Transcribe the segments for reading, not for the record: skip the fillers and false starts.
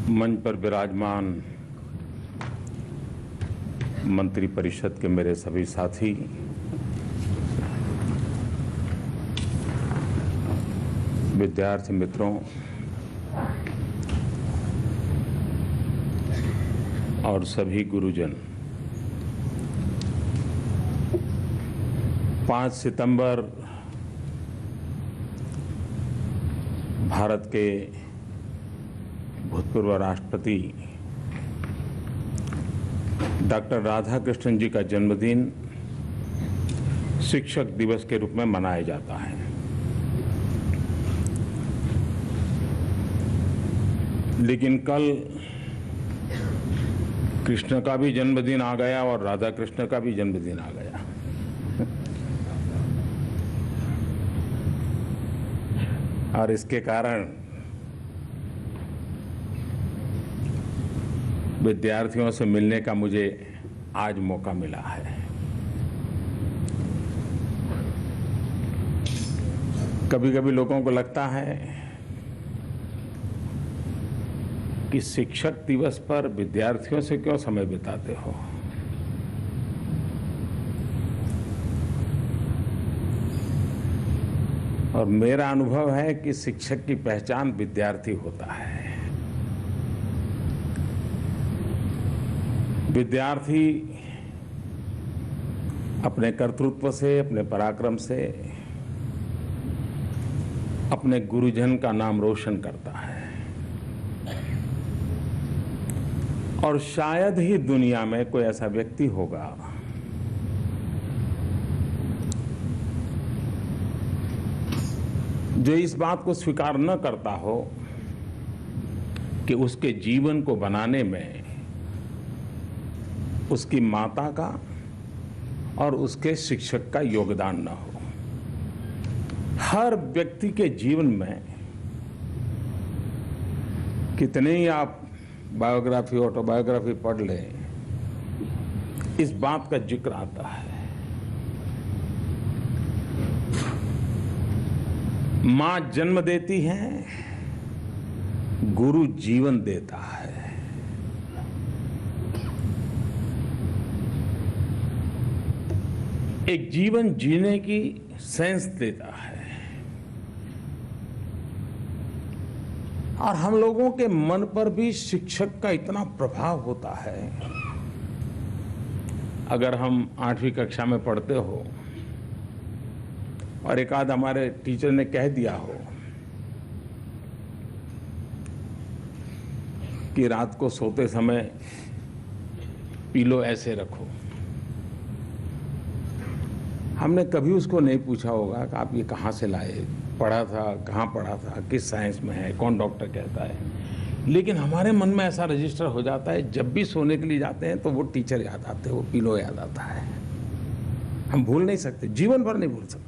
मंच पर विराजमान मंत्री परिषद के मेरे सभी साथी, विद्यार्थी मित्रों और सभी गुरुजन, 5 सितंबर भारत के भूतपूर्व राष्ट्रपति डॉक्टर राधाकृष्णन जी का जन्मदिन शिक्षक दिवस के रूप में मनाया जाता है। लेकिन कल कृष्ण का भी जन्मदिन आ गया और राधा कृष्ण का भी जन्मदिन आ गया। और इसके कारण विद्यार्थियों से मिलने का मुझे आज मौका मिला है। कभी कभी लोगों को लगता है कि शिक्षक दिवस पर विद्यार्थियों से क्यों समय बिताते हो। और मेरा अनुभव है कि शिक्षक की पहचान विद्यार्थी होता है। विद्यार्थी अपने कर्तृत्व से, अपने पराक्रम से अपने गुरुजन का नाम रोशन करता है। और शायद ही दुनिया में कोई ऐसा व्यक्ति होगा जो इस बात को स्वीकार न करता हो कि उसके जीवन को बनाने में उसकी माता का और उसके शिक्षक का योगदान न हो। हर व्यक्ति के जीवन में कितने ही आप बायोग्राफी, ऑटोबायोग्राफी पढ़ लें, इस बात का जिक्र आता है। मां जन्म देती है, गुरु जीवन देता है। एक जीवन जीने की सेंस देता है। और हम लोगों के मन पर भी शिक्षक का इतना प्रभाव होता है। अगर हम 8वीं कक्षा में पढ़ते हो और एक आध हमारे टीचर ने कह दिया हो कि रात को सोते समय पिलो ऐसे रखो, हमने कभी उसको नहीं पूछा होगा कि आप ये कहाँ से लाए, पढ़ा था, कहाँ पढ़ा था, किस साइंस में है, कौन डॉक्टर कहता है। लेकिन हमारे मन में ऐसा रजिस्टर हो जाता है, जब भी सोने के लिए जाते हैं तो वो टीचर याद आते हैं, वो पिलो याद आता है। हम भूल नहीं सकते, जीवन भर नहीं भूल सकते।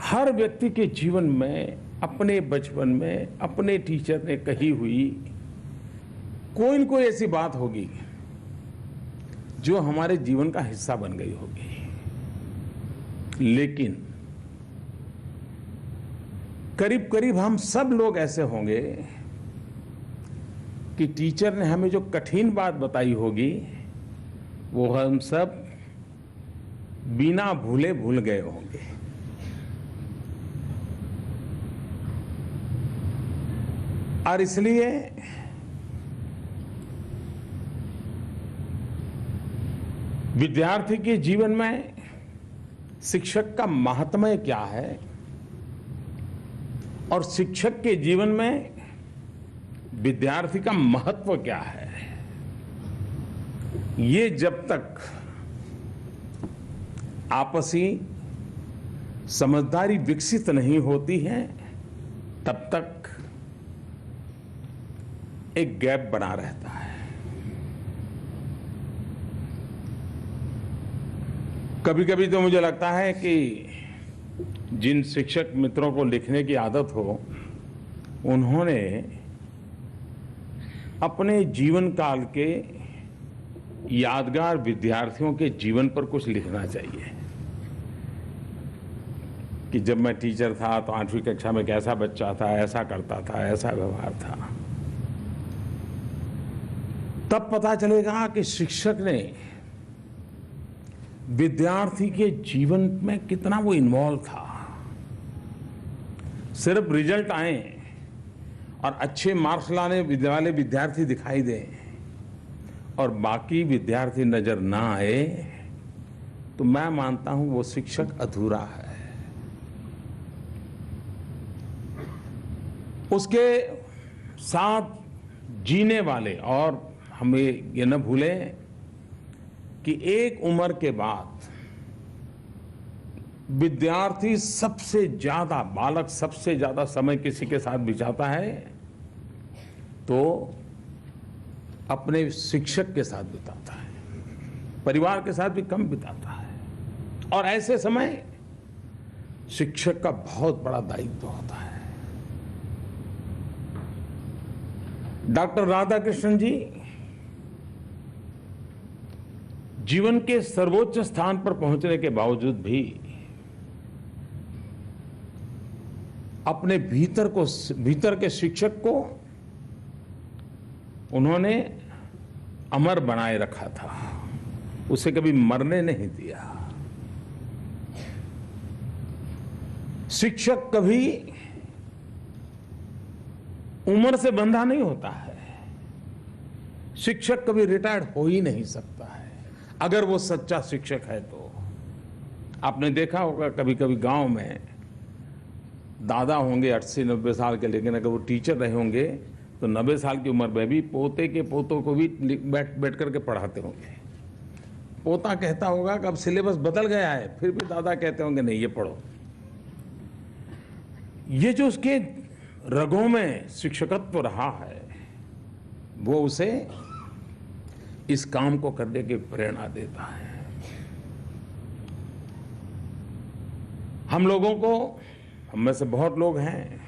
हर व्यक्ति के जीवन में, अपने बचपन में अपने टीचर ने कही हुई कोई न कोई ऐसी बात होगी जो हमारे जीवन का हिस्सा बन गई होगी। लेकिन करीब करीब हम सब लोग ऐसे होंगे कि टीचर ने हमें जो कठिन बात बताई होगी वो हम सब बिना भूले भूल गए होंगे। और इसलिए विद्यार्थी के जीवन में शिक्षक का महात्म्य क्या है और शिक्षक के जीवन में विद्यार्थी का महत्व क्या है, ये जब तक आपसी समझदारी विकसित नहीं होती है तब तक एक गैप बना रहता है। कभी कभी तो मुझे लगता है कि जिन शिक्षक मित्रों को लिखने की आदत हो, उन्होंने अपने जीवन काल के यादगार विद्यार्थियों के जीवन पर कुछ लिखना चाहिए कि जब मैं टीचर था तो 8वीं कक्षा में कैसा बच्चा था, ऐसा करता था, ऐसा व्यवहार था। तब पता चलेगा कि शिक्षक ने विद्यार्थी के जीवन में कितना वो इन्वॉल्व था। सिर्फ रिजल्ट आए और अच्छे मार्क्स लाने वाले विद्यार्थी दिखाई दें और बाकी विद्यार्थी नजर ना आए तो मैं मानता हूं वो शिक्षक अधूरा है। उसके साथ जीने वाले, और हमें ये न भूलें कि एक उम्र के बाद विद्यार्थी सबसे ज्यादा, बालक सबसे ज्यादा समय किसी के साथ बिताता है तो अपने शिक्षक के साथ बिताता है, परिवार के साथ भी कम बिताता है। और ऐसे समय शिक्षक का बहुत बड़ा दायित्व होता है। डॉक्टर राधाकृष्णन जी जीवन के सर्वोच्च स्थान पर पहुंचने के बावजूद भी अपने भीतर के शिक्षक को उन्होंने अमर बनाए रखा था, उसे कभी मरने नहीं दिया। शिक्षक कभी उम्र से बंधा नहीं होता है। शिक्षक कभी रिटायर्ड हो ही नहीं सकता है अगर वो सच्चा शिक्षक है तो। आपने देखा होगा कभी कभी गांव में दादा होंगे 80-90 साल के, लेकिन अगर वो टीचर रहे होंगे तो 90 साल की उम्र में भी पोते के पोतों को भी बैठ करके पढ़ाते होंगे। पोता कहता होगा कि अब सिलेबस बदल गया है, फिर भी दादा कहते होंगे नहीं ये पढ़ो। ये जो उसके रगों में शिक्षकत्व रहा है वो उसे इस काम को करने की प्रेरणा देता है। हम लोगों को, हम में से बहुत लोग हैं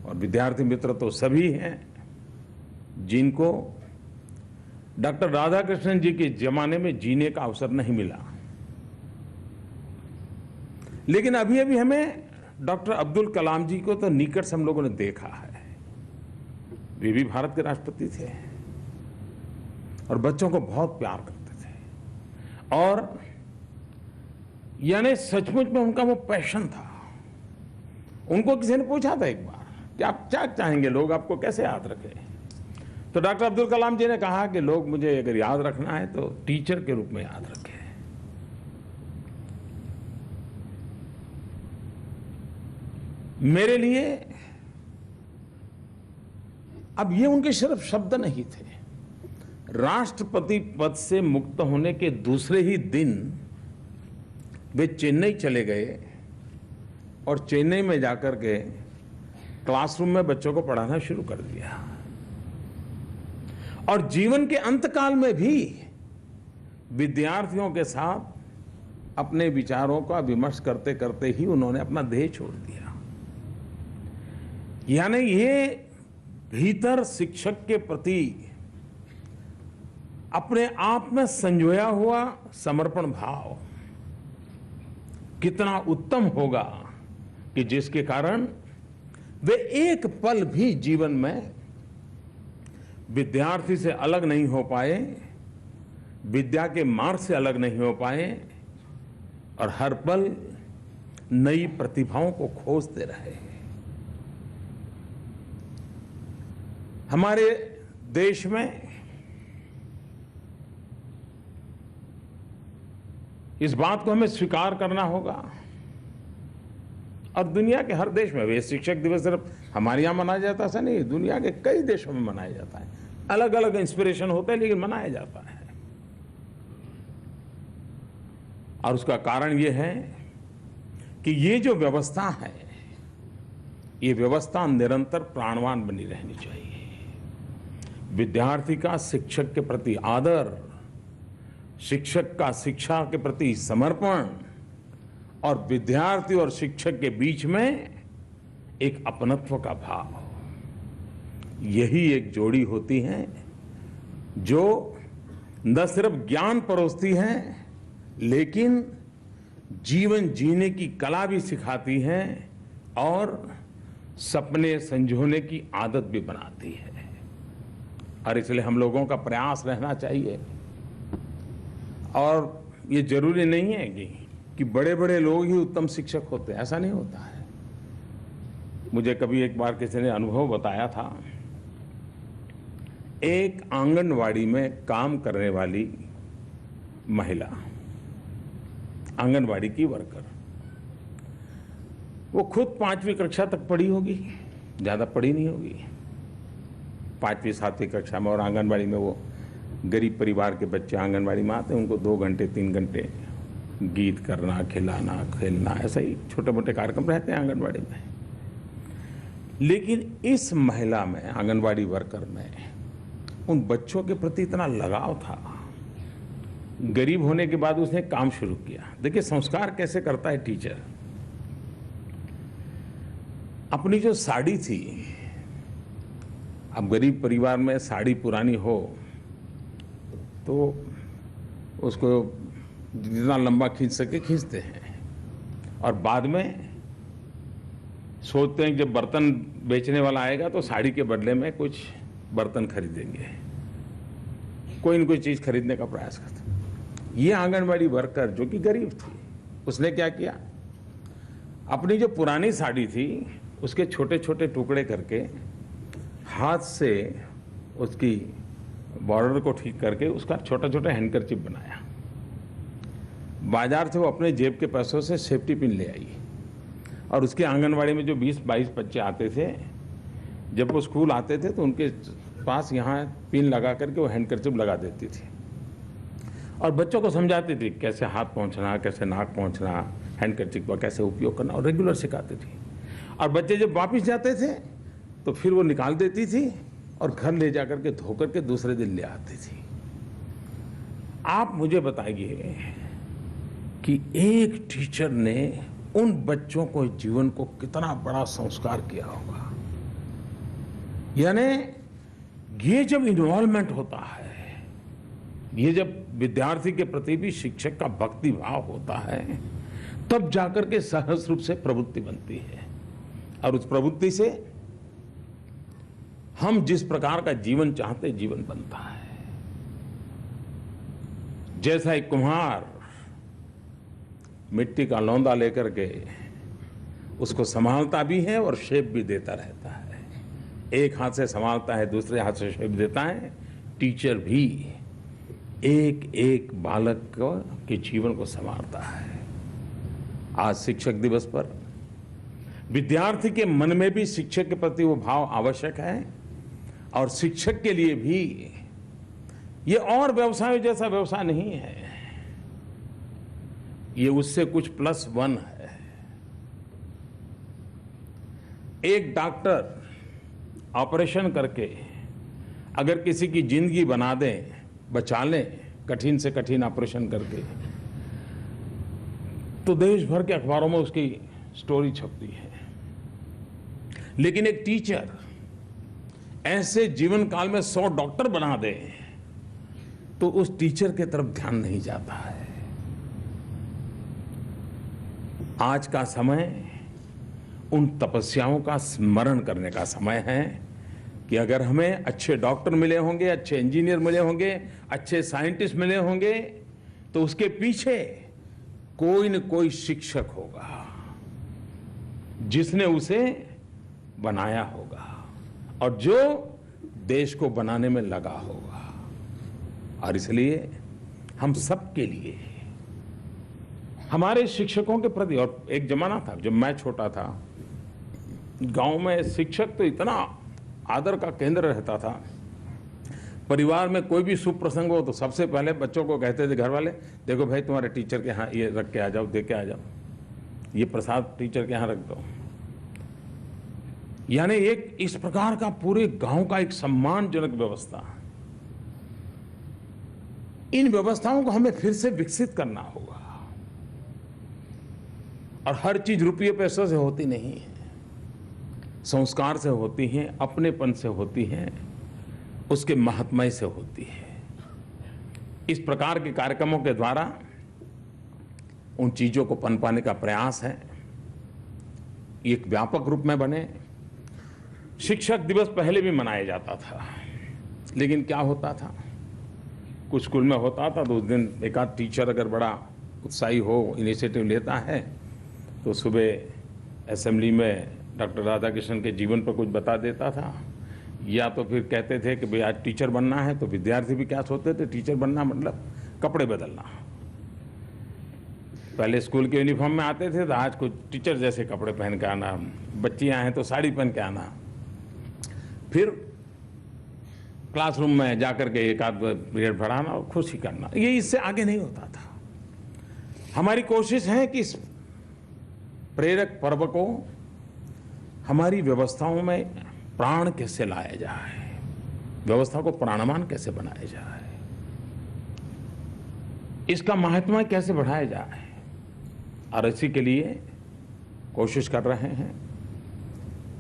और विद्यार्थी मित्र तो सभी हैं जिनको डॉक्टर राधाकृष्णन जी के जमाने में जीने का अवसर नहीं मिला। लेकिन अभी अभी हमें डॉक्टर अब्दुल कलाम जी को तो निकट से हम लोगों ने देखा है। वे भी भारत के राष्ट्रपति थे और बच्चों को बहुत प्यार करते थे और यानी सचमुच में उनका वो पैशन था। उनको किसी ने पूछा था एक बार कि आप क्या चाहेंगे, लोग आपको कैसे याद रखें? तो डॉक्टर अब्दुल कलाम जी ने कहा कि लोग मुझे अगर याद रखना है तो टीचर के रूप में याद रखें। मेरे लिए अब ये उनके सिर्फ शब्द नहीं थे। राष्ट्रपति पद से मुक्त होने के दूसरे ही दिन वे चेन्नई चले गए और चेन्नई में जाकर के क्लासरूम में बच्चों को पढ़ाना शुरू कर दिया। और जीवन के अंतकाल में भी विद्यार्थियों के साथ अपने विचारों का विमर्श करते करते ही उन्होंने अपना देह छोड़ दिया। यानी ये भीतर शिक्षक के प्रति अपने आप में संजोया हुआ समर्पण भाव कितना उत्तम होगा कि जिसके कारण वे एक पल भी जीवन में विद्यार्थी से अलग नहीं हो पाए, विद्या के मार्ग से अलग नहीं हो पाए और हर पल नई प्रतिभाओं को खोजते रहे। हमारे देश में इस बात को हमें स्वीकार करना होगा और दुनिया के हर देश में, वे शिक्षक दिवस सिर्फ हमारे यहां मनाया जाता है ऐसा नहीं, दुनिया के कई देशों में मनाया जाता है। अलग अलग इंस्पिरेशन होते हैं लेकिन मनाया जाता है। और उसका कारण यह है कि ये जो व्यवस्था है, ये व्यवस्था निरंतर प्राणवान बनी रहनी चाहिए। विद्यार्थी का शिक्षक के प्रति आदर, शिक्षक का शिक्षा के प्रति समर्पण और विद्यार्थी और शिक्षक के बीच में एक अपनत्व का भाव, यही एक जोड़ी होती है जो न सिर्फ ज्ञान परोसती है लेकिन जीवन जीने की कला भी सिखाती है और सपने संजोने की आदत भी बनाती है। और इसलिए हम लोगों का प्रयास रहना चाहिए। और ये जरूरी नहीं है कि बड़े बड़े लोग ही उत्तम शिक्षक होते हैं, ऐसा नहीं होता है। मुझे कभी एक बार किसी ने अनुभव बताया था, एक आंगनवाड़ी में काम करने वाली महिला, आंगनवाड़ी की वर्कर, वो खुद 5वीं कक्षा तक पढ़ी होगी, ज़्यादा पढ़ी नहीं होगी, 5वीं 7वीं कक्षा में। और आंगनवाड़ी में वो गरीब परिवार के बच्चे आंगनवाड़ी में आते हैं, उनको 2 घंटे 3 घंटे गीत करना, खिलाना, खेलना, ऐसा ही छोटे मोटे कार्यक्रम रहते हैं आंगनवाड़ी में। लेकिन इस महिला में, आंगनवाड़ी वर्कर में, उन बच्चों के प्रति इतना लगाव था। गरीब होने के बाद उसने काम शुरू किया। देखिए संस्कार कैसे करता है टीचर। अपनी जो साड़ी थी, अब गरीब परिवार में साड़ी पुरानी हो तो उसको जितना लंबा खींच सके खींचते हैं, और बाद में सोचते हैं कि जब बर्तन बेचने वाला आएगा तो साड़ी के बदले में कुछ बर्तन खरीदेंगे, कोई न कोई चीज़ खरीदने का प्रयास करते। ये आंगनवाड़ी वर्कर जो कि गरीब थी, उसने क्या किया, अपनी जो पुरानी साड़ी थी उसके छोटे छोटे टुकड़े करके हाथ से उसकी बॉर्डर को ठीक करके उसका छोटा छोटा हैंडकरचिप बनाया। बाजार से वो अपने जेब के पैसों से सेफ्टी पिन ले आई, और उसके आंगनवाड़ी में जो 20-22 बच्चे आते थे, जब वो स्कूल आते थे तो उनके पास यहाँ पिन लगा करके वो हैंडकरचिप लगा देती थी, और बच्चों को समझाती थी कैसे हाथ पहुँचना, कैसे नाक पहुँचना, हैंडकरचिप का कैसे उपयोग करना, और रेगुलर सिखाती थी। और बच्चे जब वापस जाते थे तो फिर वो निकाल देती थी और घर ले जाकर के धो करके दूसरे दिन ले आती थी। आप मुझे बताइए कि एक टीचर ने उन बच्चों को जीवन को कितना बड़ा संस्कार किया होगा। यानी ये जब इन्वॉल्वमेंट होता है, ये जब विद्यार्थी के प्रति भी शिक्षक का भक्ति भाव होता है, तब जाकर के सहज रूप से प्रवृत्ति बनती है, और उस प्रवृत्ति से हम जिस प्रकार का जीवन चाहते जीवन बनता है। जैसा एक कुम्हार मिट्टी का लौंदा लेकर के उसको संभालता भी है और शेप भी देता रहता है, एक हाथ से संभालता है, दूसरे हाथ से शेप देता है, टीचर भी एक एक बालक के जीवन को संवारता है। आज शिक्षक दिवस पर विद्यार्थी के मन में भी शिक्षक के प्रति वो भाव आवश्यक है, और शिक्षक के लिए भी ये और व्यवसाय जैसा व्यवसाय नहीं है, ये उससे कुछ +1 है। एक डॉक्टर ऑपरेशन करके अगर किसी की जिंदगी बना दे, बचा ले, कठिन से कठिन ऑपरेशन करके, तो देश भर के अखबारों में उसकी स्टोरी छपती है। लेकिन एक टीचर ऐसे जीवन काल में 100 डॉक्टर बना दे तो उस टीचर के तरफ ध्यान नहीं जाता है। आज का समय उन तपस्याओं का स्मरण करने का समय है कि अगर हमें अच्छे डॉक्टर मिले होंगे, अच्छे इंजीनियर मिले होंगे, अच्छे साइंटिस्ट मिले होंगे, तो उसके पीछे कोई न कोई शिक्षक होगा जिसने उसे बनाया होगा और जो देश को बनाने में लगा होगा। और इसलिए हम सबके लिए, हमारे शिक्षकों के प्रति, और एक जमाना था जब मैं छोटा था, गांव में शिक्षक तो इतना आदर का केंद्र रहता था। परिवार में कोई भी शुभ प्रसंग हो तो सबसे पहले बच्चों को कहते थे घर वाले, देखो भाई तुम्हारे टीचर के यहाँ ये रख के आ जाओ, दे के आ जाओ, ये प्रसाद टीचर के यहाँ रख दो। यानी एक इस प्रकार का पूरे गांव का एक सम्मानजनक व्यवस्था। इन व्यवस्थाओं को हमें फिर से विकसित करना होगा, और हर चीज रुपये पैसों से होती नहीं है, संस्कार से होती हैं, अपनेपन से होती हैं, उसके महात्म्य से होती है। इस प्रकार के कार्यक्रमों के द्वारा उन चीजों को पनपाने का प्रयास है, एक व्यापक रूप में बने। शिक्षक दिवस पहले भी मनाया जाता था, लेकिन क्या होता था, कुछ स्कूल में होता था तो उस दिन एक आध टीचर अगर बड़ा उत्साही हो, इनिशिएटिव लेता है, तो सुबह असेंबली में डॉक्टर राधाकृष्णन के जीवन पर कुछ बता देता था, या तो फिर कहते थे कि भाई आज टीचर बनना है, तो विद्यार्थी भी क्या सोचते थे, टीचर बनना मतलब कपड़े बदलना। पहले स्कूल के यूनिफॉर्म में आते थे, तो आज कुछ टीचर जैसे कपड़े पहन के आना, बच्चियां हैं तो साड़ी पहन के आना, फिर क्लासरूम में जाकर के एक आध पीरियड पढ़ाना और खुशी करना। ये इससे आगे नहीं होता था। हमारी कोशिश है कि इस प्रेरक पर्व को हमारी व्यवस्थाओं में प्राण कैसे लाया जाए, व्यवस्था को प्राणवान कैसे बनाया जाए, इसका महात्मा कैसे बढ़ाया जाए, और इसी के लिए कोशिश कर रहे हैं।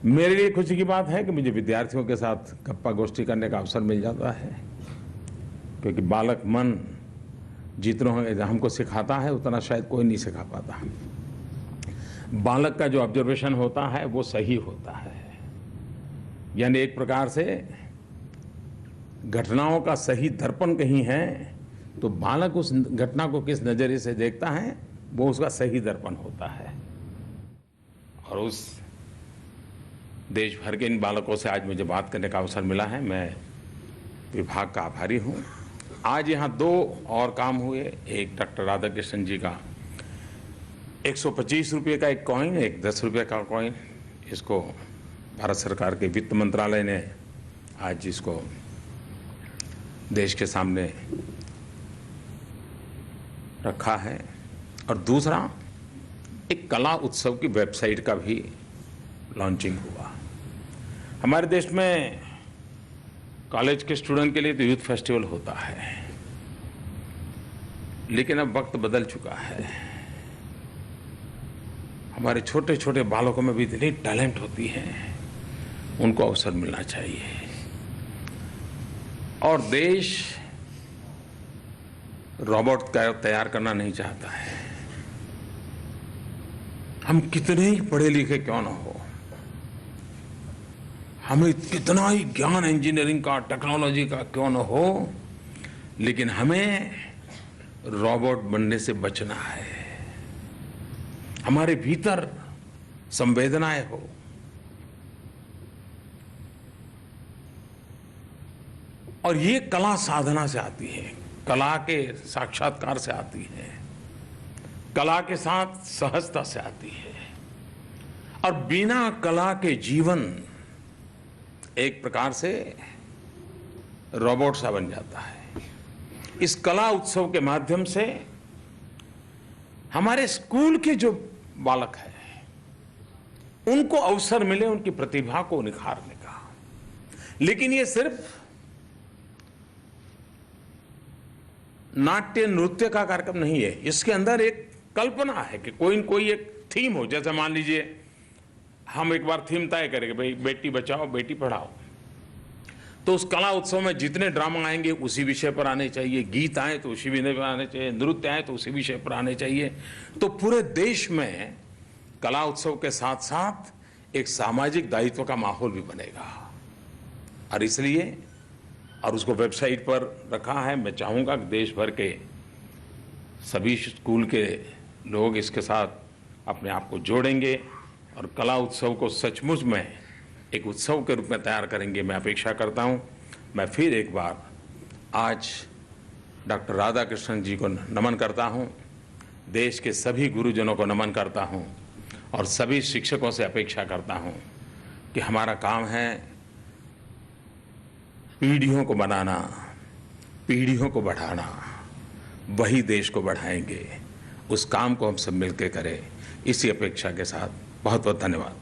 मेरे लिए खुशी की बात है कि मुझे विद्यार्थियों के साथ गप्पा गोष्ठी करने का अवसर मिल जाता है, क्योंकि बालक मन जितना हमको सिखाता है उतना शायद कोई नहीं सिखा पाता। बालक का जो ऑब्जर्वेशन होता है वो सही होता है, यानी एक प्रकार से घटनाओं का सही दर्पण कहीं है तो बालक उस घटना को किस नजरिए से देखता है वो उसका सही दर्पण होता है। और उस देश भर के इन बालकों से आज मुझे बात करने का अवसर मिला है। मैं विभाग का आभारी हूँ। आज यहाँ 2 और काम हुए। एक डॉक्टर राधाकृष्णन जी का 125 रुपये का एक कॉइन, एक 10 रुपये का कॉइन, इसको भारत सरकार के वित्त मंत्रालय ने आज इसको देश के सामने रखा है। और दूसरा एक कला उत्सव की वेबसाइट का भी लॉन्चिंग हुआ। हमारे देश में कॉलेज के स्टूडेंट के लिए तो यूथ फेस्टिवल होता है, लेकिन अब वक्त बदल चुका है। हमारे छोटे छोटे बालकों में भी इतनी टैलेंट होती है, उनको अवसर मिलना चाहिए। और देश रोबोट तैयार करना नहीं चाहता है। हम कितने ही पढ़े लिखे क्यों ना हो, हमें कितना ही ज्ञान इंजीनियरिंग का, टेक्नोलॉजी का क्यों ना हो, लेकिन हमें रोबोट बनने से बचना है। हमारे भीतर संवेदनाएं हो, और ये कला साधना से आती है, कला के साक्षात्कार से आती है, कला के साथ सहजता से आती है। और बिना कला के जीवन एक प्रकार से रोबोट सा बन जाता है। इस कला उत्सव के माध्यम से हमारे स्कूल के जो बालक हैं उनको अवसर मिले उनकी प्रतिभा को निखारने का। लेकिन ये सिर्फ नाट्य नृत्य का कार्यक्रम नहीं है, इसके अंदर एक कल्पना है कि कोई न कोई एक थीम हो। जैसे मान लीजिए हम एक बार थीम तय करेंगे, भाई बेटी बचाओ बेटी पढ़ाओ, तो उस कला उत्सव में जितने ड्रामा आएंगे उसी विषय पर आने चाहिए, गीत आए तो उसी विषय पर आने चाहिए, नृत्य आए तो उसी विषय पर आने चाहिए। तो पूरे देश में कला उत्सव के साथ साथ एक सामाजिक दायित्व का माहौल भी बनेगा। और इसलिए और उसको वेबसाइट पर रखा है। मैं चाहूँगा कि देश भर के सभी स्कूल के लोग इसके साथ अपने आप को जोड़ेंगे और कला उत्सव को सचमुच में एक उत्सव के रूप में तैयार करेंगे, मैं अपेक्षा करता हूँ। मैं फिर एक बार आज डॉक्टर राधाकृष्णन जी को नमन करता हूँ, देश के सभी गुरुजनों को नमन करता हूँ और सभी शिक्षकों से अपेक्षा करता हूँ कि हमारा काम है पीढ़ियों को बनाना, पीढ़ियों को बढ़ाना, वही देश को बढ़ाएंगे। उस काम को हम सब मिलकर करें, इसी अपेक्षा के साथ बहुत बहुत धन्यवाद।